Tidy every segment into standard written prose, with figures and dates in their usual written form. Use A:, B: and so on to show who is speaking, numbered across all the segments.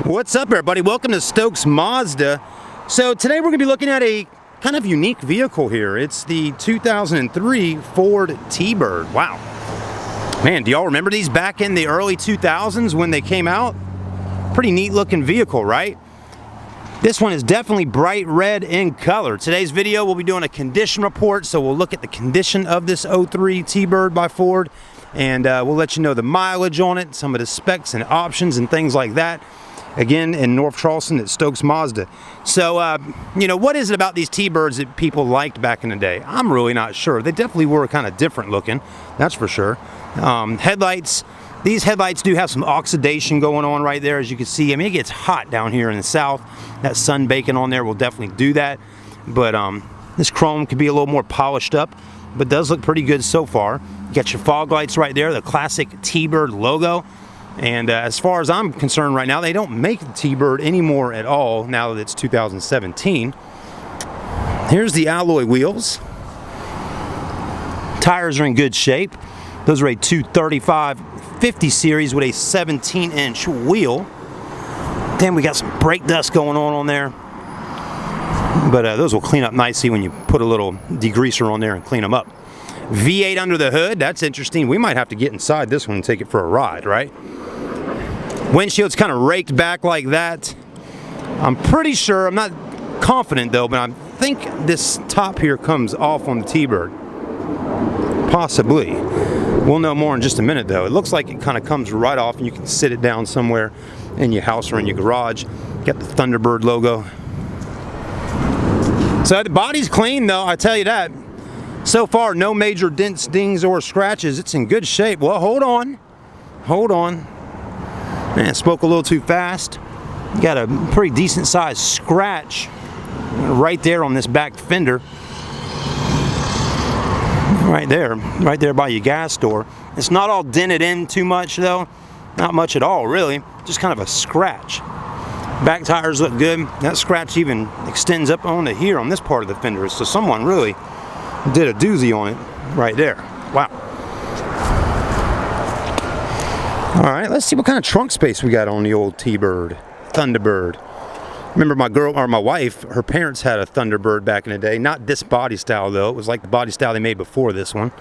A: What's up, everybody? Welcome to Stokes Mazda. So today we're going to be looking at a kind of unique vehicle here. It's the 2003 Ford T-Bird. Wow. Man, do y'all remember these back in the early 2000s when they came out? Pretty neat looking vehicle, right? This one is definitely bright red in color. Today's video we'll be doing a condition report, so we'll look at the condition of this 03 T-Bird by Ford, and we'll let you know the mileage on it, some of the specs and options and things like that. Again, in North Charleston at Stokes Mazda. So, you know, what is it about these T-Birds that people liked back in the day? I'm really not sure. They definitely were kind of different looking, that's for sure. Headlights, these headlights do have some oxidation going on right there, as you can see. I mean, it gets hot down here in the south. That sun baking on there will definitely do that. But this chrome could be a little more polished up, but does look pretty good so far. You got your fog lights right there, the classic T-Bird logo. And as far as I'm concerned right now, they don't make the T-Bird anymore at all now that it's 2017. Here's the alloy wheels. Tires are in good shape. Those are a 235/50 series with a 17-inch wheel. Then we got some brake dust going on there. But those will clean up nicely when you put a little degreaser on there and clean them up. V8 under the hood, that's interesting. We might have to get inside this one and take it for a ride, right? Windshield's kind of raked back like that. I'm pretty sure, I'm not confident though, but I think this top here comes off on the T-Bird. Possibly. We'll know more in just a minute though. It looks like it kind of comes right off and you can sit it down somewhere in your house or in your garage. Got the Thunderbird logo. So the body's clean though, I tell you that. So far, no major dents, dings, or scratches. It's in good shape. Well, hold on. Hold on. Man, spoke a little too fast. You got a pretty decent sized scratch right there on this back fender. Right there by your gas door. It's not all dented in too much though. Not much at all, really. Just kind of a scratch. Back tires look good. That scratch even extends up onto here on this part of the fender. So someone really did a doozy on it right there. Wow. All right, let's see what kind of trunk space we got on the old T-Bird, Thunderbird. Remember my wife, her parents had a Thunderbird back in the day. Not this body style though. It was like the body style they made before this one.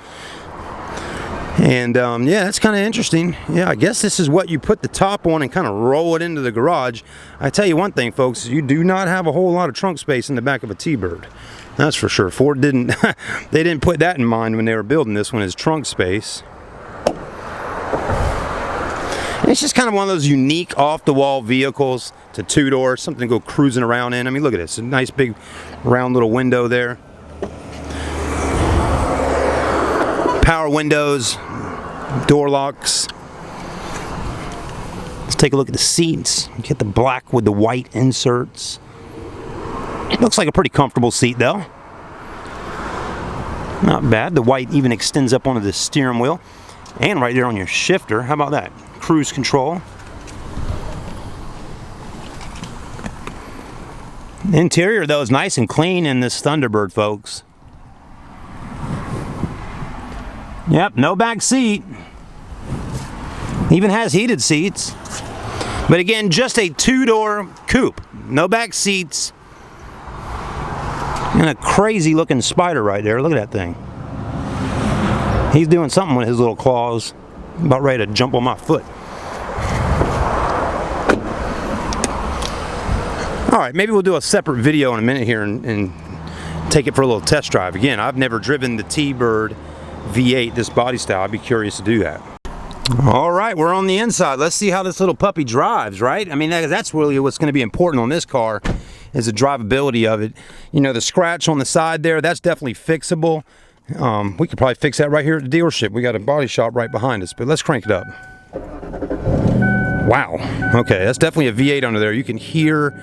A: And yeah, it's kind of interesting. Yeah, I guess this is what you put the top on and kind of roll it into the garage. I tell you one thing, folks, you do not have a whole lot of trunk space in the back of a T-Bird. That's for sure. Ford didn't, they didn't put that in mind when they were building this one as trunk space. And it's just kind of one of those unique off-the-wall vehicles. It's a two-door, something to go cruising around in. I mean, look at this, a nice big round little window there. Power windows, door locks. Let's take a look at the seats. Get the black with the white inserts. Looks like a pretty comfortable seat though. Not bad. The white even extends up onto the steering wheel. And right there on your shifter. How about that? Cruise control. The interior though is nice and clean in this Thunderbird, folks. Yep, no back seat. Even has heated seats. But again, just a two-door coupe. No back seats. And a crazy looking spider right there. Look at that thing. He's doing something with his little claws. About ready to jump on my foot. Alright, maybe we'll do a separate video in a minute here and take it for a little test drive. Again, I've never driven the T-Bird V8, this body style. I'd be curious to do that. Alright, we're on the inside. Let's see how this little puppy drives, right? I mean, that's really what's going to be important on this car, is the drivability of it. You know, the scratch on the side there, that's definitely fixable. We could probably fix that right here at the dealership. We got a body shop right behind us, but let's crank it up. Wow. Okay, that's definitely a V8 under there. You can hear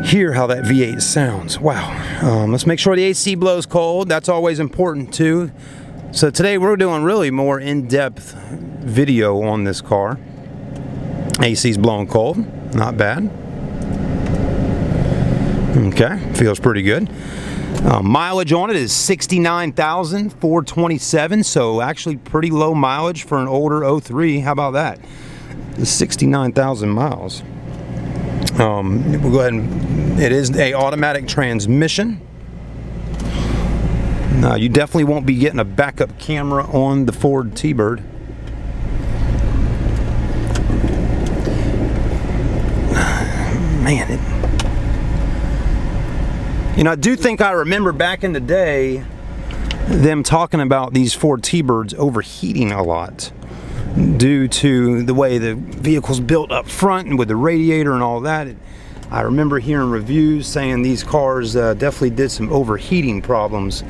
A: how that V8 sounds. Wow. Let's make sure the AC blows cold. That's always important too. So today we're doing really more in-depth video on this car. AC's blowing cold. Not bad. Okay, feels pretty good. Mileage on it is 69,427, so actually pretty low mileage for an older 03. How about that? 69,000 miles. We'll go ahead and, it is a automatic transmission. You definitely won't be getting a backup camera on the Ford T-Bird. Man, you know, I do think I remember back in the day them talking about these Ford T-Birds overheating a lot due to the way the vehicle's built up front and with the radiator and all that. I remember hearing reviews saying these cars definitely did some overheating problems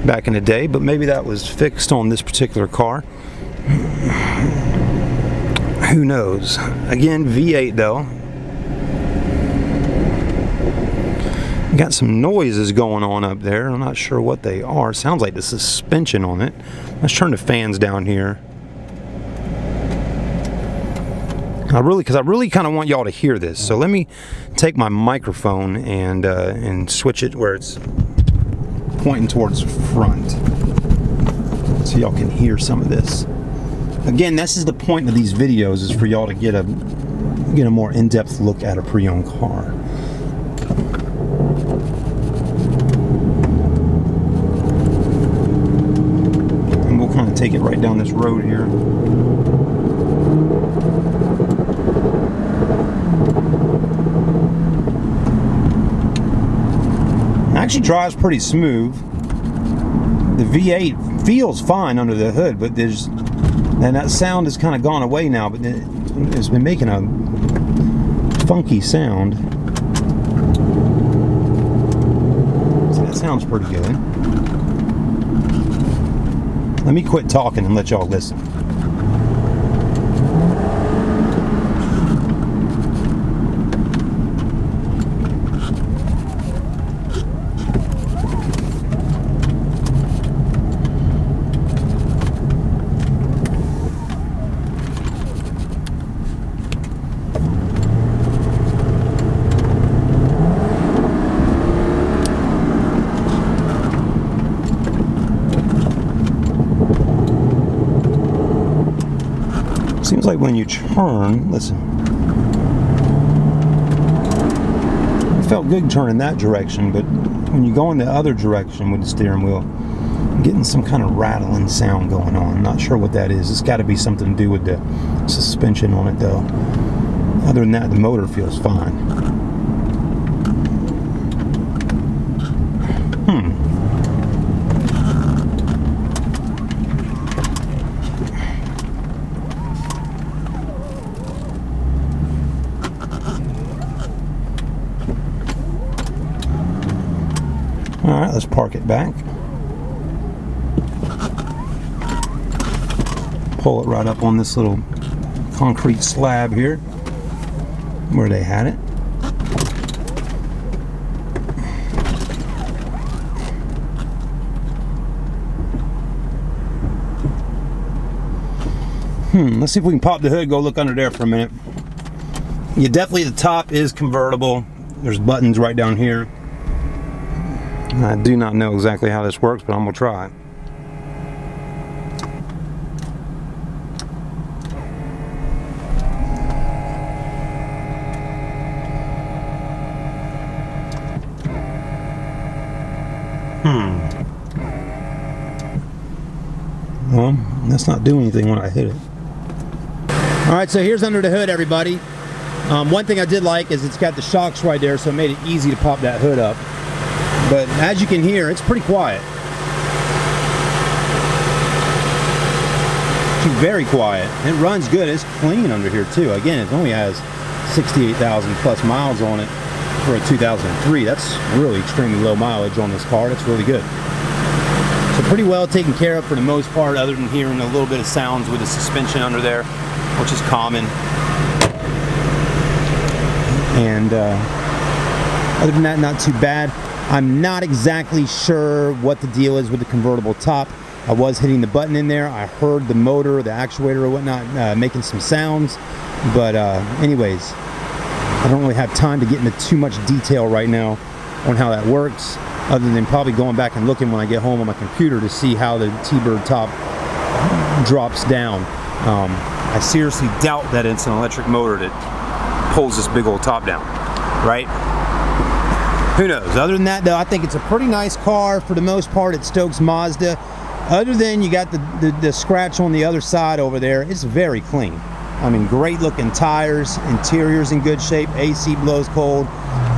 A: back in the day, but maybe that was fixed on this particular car. Who knows? Again, V8 though. Got some noises going on up there. I'm not sure what they are. Sounds like the suspension on it. Let's turn the fans down here. Because I really kind of want y'all to hear this. So let me take my microphone and switch it where it's pointing towards the front, so y'all can hear some of this. Again, this is the point of these videos, is for y'all to get a more in-depth look at a pre-owned car. And we'll kind of take it right down this road here. Actually drives pretty smooth. The V8 feels fine under the hood, but that sound has kind of gone away now, but it's been making a funky sound. So that sounds pretty good. Let me quit talking and let y'all listen. Seems like when you turn, listen, it felt good turning that direction, but when you go in the other direction with the steering wheel, I'm getting some kind of rattling sound going on. I'm not sure what that is. It's got to be something to do with the suspension on it though. Other than that, the motor feels fine. Alright, let's park it back. Pull it right up on this little concrete slab here where they had it. Let's see if we can pop the hood, go look under there for a minute. Yeah, definitely the top is convertible. There's buttons right down here. I do not know exactly how this works, but I'm going to try. Well, that's not doing anything when I hit it. Alright, so here's under the hood, everybody. One thing I did like is it's got the shocks right there, so it made it easy to pop that hood up. But as you can hear, it's pretty quiet. It's very quiet. It runs good. It's clean under here too. Again, it only has 68,000 plus miles on it for a 2003. That's really extremely low mileage on this car. That's really good. So pretty well taken care of for the most part, other than hearing a little bit of sounds with the suspension under there, which is common. And other than that, not too bad. I'm not exactly sure what the deal is with the convertible top. I was hitting the button in there. I heard the motor, the actuator or whatnot making some sounds. But anyways, I don't really have time to get into too much detail right now on how that works, other than probably going back and looking when I get home on my computer to see how the T-Bird top drops down. I seriously doubt that it's an electric motor that pulls this big old top down. right? Who knows? Other than that, though, I think it's a pretty nice car for the most part at Stokes Mazda. Other than you got the scratch on the other side over there, it's very clean. I mean, great looking tires, interior's in good shape, AC blows cold,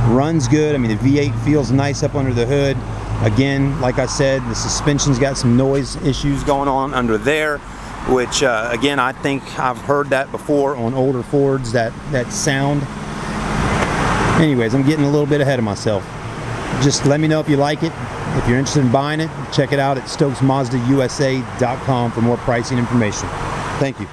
A: runs good. I mean, the V8 feels nice up under the hood. Again, like I said, the suspension's got some noise issues going on under there, which again, I think I've heard that before on older Fords, that sound. Anyways, I'm getting a little bit ahead of myself. Just let me know if you like it. If you're interested in buying it, check it out at StokesMazdaUSA.com for more pricing information. Thank you.